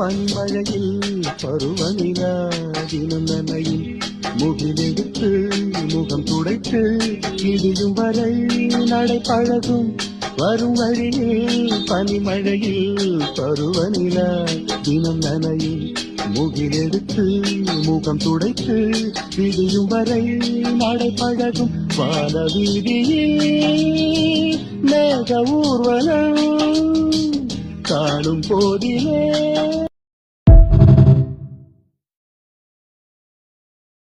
பனிமழையில் பருவநிலா தினம் நனையும் முகிலெடுத்து முகம் துடைத்து இடியும் வரை நடை பழகும் வரும் வழியில் பனிமழையில் பருவநிலா தினம் நனையும் முகிலெடுத்து முகம் துடைத்து இடியும் வரை நடை பழகும் வான வீதியில் மேக ஊர்வலம் காணும் போதிலே